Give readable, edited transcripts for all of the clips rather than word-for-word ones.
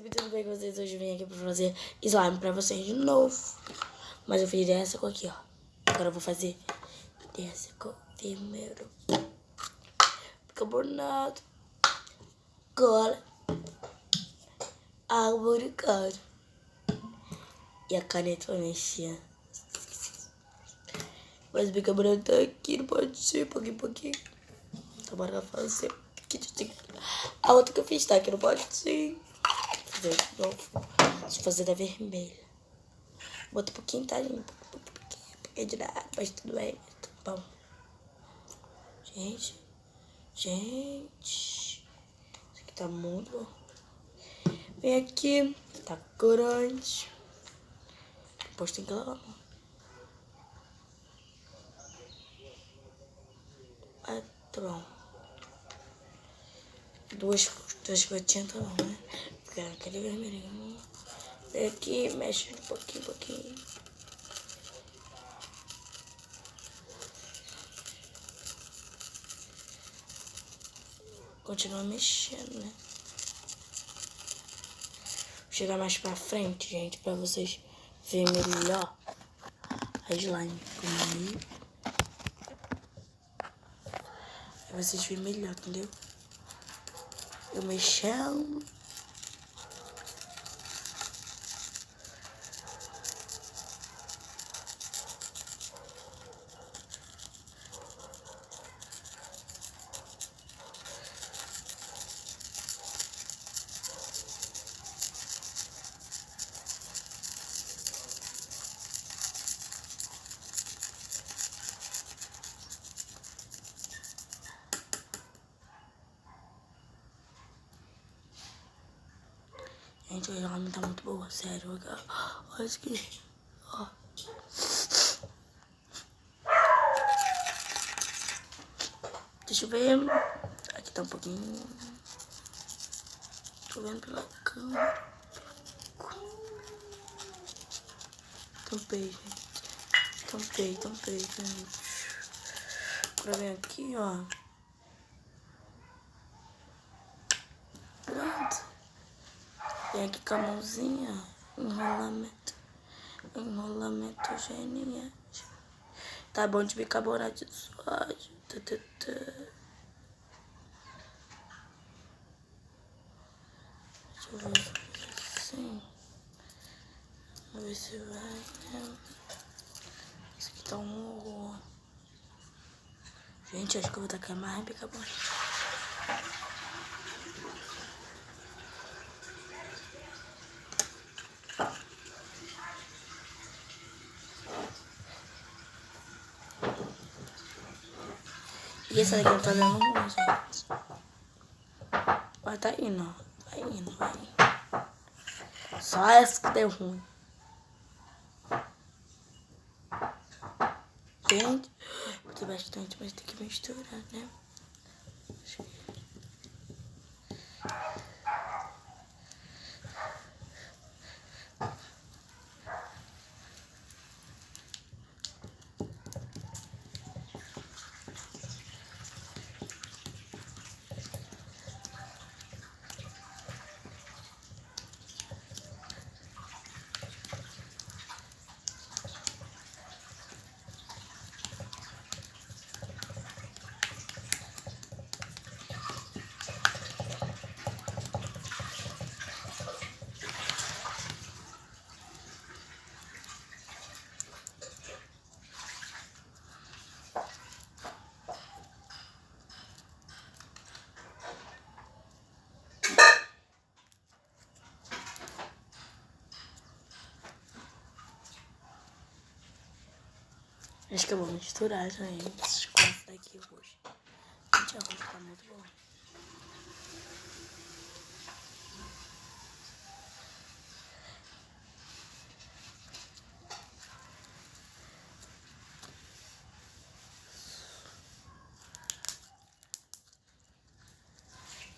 YouTube, tudo bem com vocês? Hoje eu vim aqui pra fazer slime pra vocês de novo. Mas eu fiz essa cor aqui, ó. Agora eu vou fazer essa cor primeiro. Fica bonito. Cola. Água de cara. E a caneta pra mexer. Mas fica bonito aqui, não pode ser, pouquinho. Então bora fazer. A outra que eu fiz tá aqui, não pode ser. Vou fazer de novo. Deixa eu fazer da vermelha. Bota um pouquinho, tá lindo. Pouquinho de nada, mas tudo bem. Tá bom. Gente. Isso aqui tá muito bom. Vem aqui. Tá grande. Depois tem que lavar. Ah, tá bom. Duas gotinhas tá bom, né? Porque aquele vermelhinho. Vem aqui, mexe de pouquinho. Continua mexendo, né? Vou chegar mais pra frente, gente, pra vocês verem melhor a slime comigo. Pra vocês verem melhor, entendeu? Eu mexendo. Gente, a slime tá muito boa, sério. Olha isso aqui. Ó. Deixa eu ver. Aqui tá um pouquinho. Tô vendo pela câmera. Tampei, gente. Tampei, gente. Agora vem aqui, ó. Pronto. Vem aqui com a mãozinha. Enrolamento genial. Tá bom de bicarbonato de sódio. Deixa eu ver assim. Vamos ver se vai. Isso aqui tá um horror. Gente, acho que eu vou tacar mais bicarbonato. E essa daqui não tá dando ruim, gente. Mas tá indo, ó. Vai. Só essa que deu ruim. Gente, botei bastante, mas tem que misturar, né? Acho que eu vou misturar, gente. Com essa daqui hoje. Gente, a roxa tá muito boa.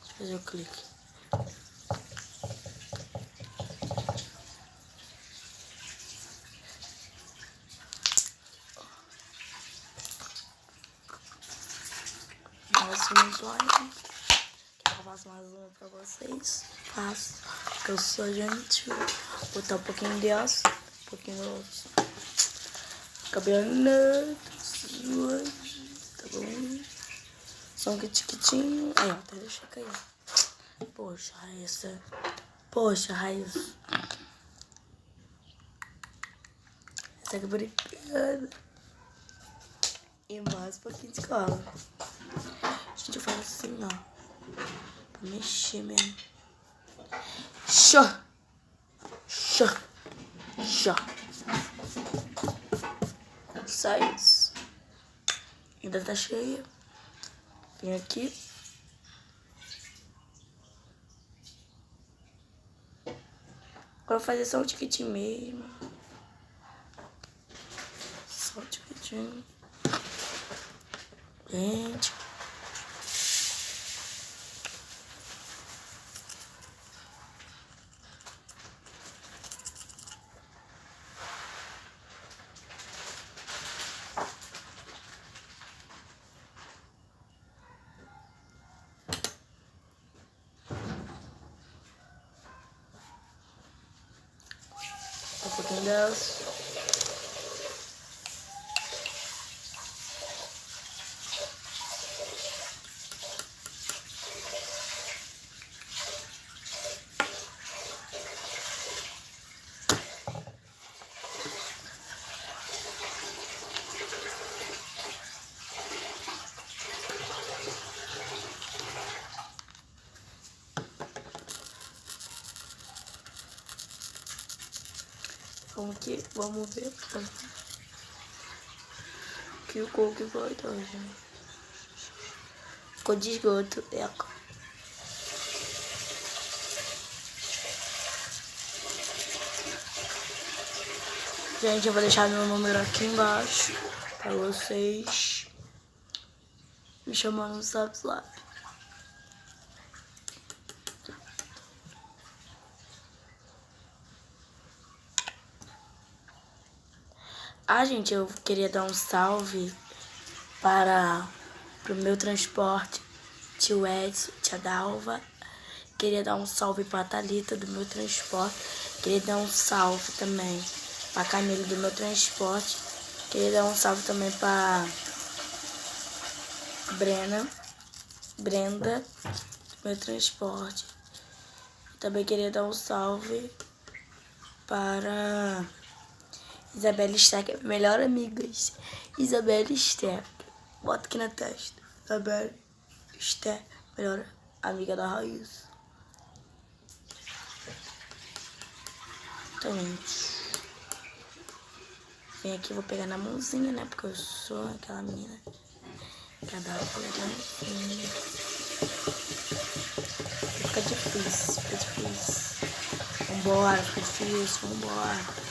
Deixa eu fazer o clique. Mais um slime. Quero fazer mais uma pra vocês. faço, porque eu sou gentil. Botar um pouquinho de aço, um pouquinho de aço. Cabelo neto, tá bom? Só um tiquitinho. Aí, ó, até deixa cair. Poxa, Raíssa. Poxa, Raíssa. Essa aqui é brincando. E mais um pouquinho de cola. Gente, eu falo assim, ó. Pra mexer mesmo. Xô. Xô. Xô. Só isso. Ainda tá cheia. Vem aqui. Agora vou fazer só um tiquitinho mesmo. Só um tiquitinho. Gente. Um pouquinho delas. Vamos aqui, vamos ver que o cor que vai dar, gente. Ficou de esgoto, eco. Gente, eu vou deixar meu número aqui embaixo pra vocês me chamando no WhatsApp. Ah, gente, eu queria dar um salve para o meu transporte, tio Edson, tia Dalva. Queria dar um salve para a Thalita do meu transporte. Queria dar um salve também para a Camila do meu transporte. Queria dar um salve também para Brenda do meu transporte. Também queria dar um salve para Isabelle Steck, melhor amigas. Isabelle Steck. Bota aqui na testa. Isabelle Steck, melhor amiga da Raíssa. Então, gente. Vem aqui, vou pegar na mãozinha, né? Porque eu sou aquela menina que adora pegar na mãozinha. Fica difícil, fica difícil. Vambora, fica difícil, vambora.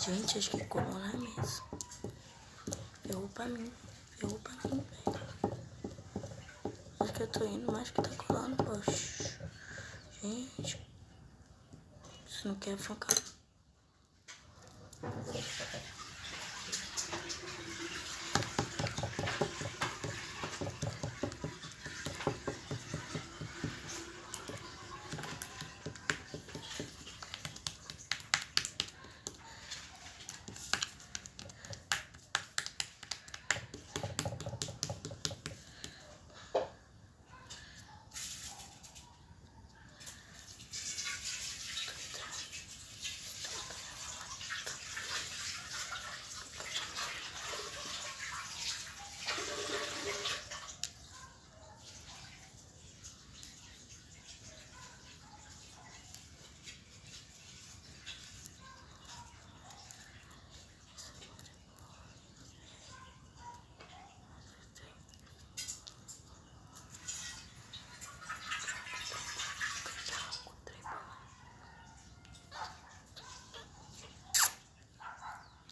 Gente, acho que colou na mesa. Ferrou pra mim, velho. Acho que eu tô indo, mas que tá colando, poxa. Gente, isso não quer focar.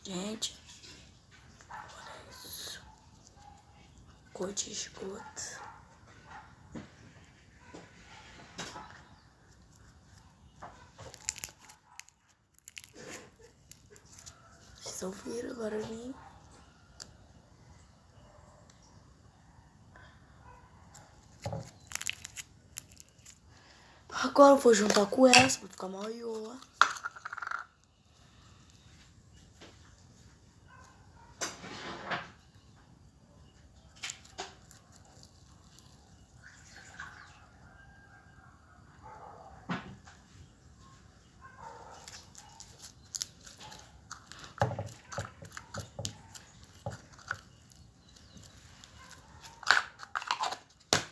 Gente, olha isso. Cor de esgoto. Vocês ouviram o barulhinho? Agora eu vou juntar com essa pra ficar maior.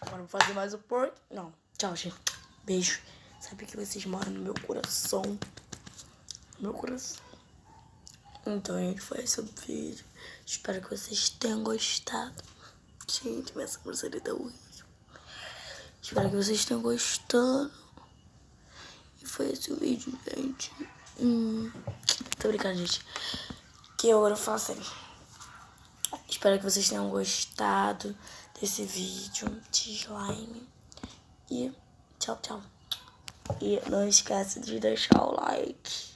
Agora vou fazer mais o porco. Não, tchau, gente. Beijo. Sabe que vocês moram no meu coração. No meu coração. Então, gente, foi esse o vídeo. Espero que vocês tenham gostado. Gente, minha sobrancelha tá horrível. Espero que vocês tenham gostado. E foi esse o vídeo, gente. Tô brincando, gente. Que eu agora faço assim. Espero que vocês tenham gostado desse vídeo de slime. E tchau, tchau. E não esquece de deixar o like.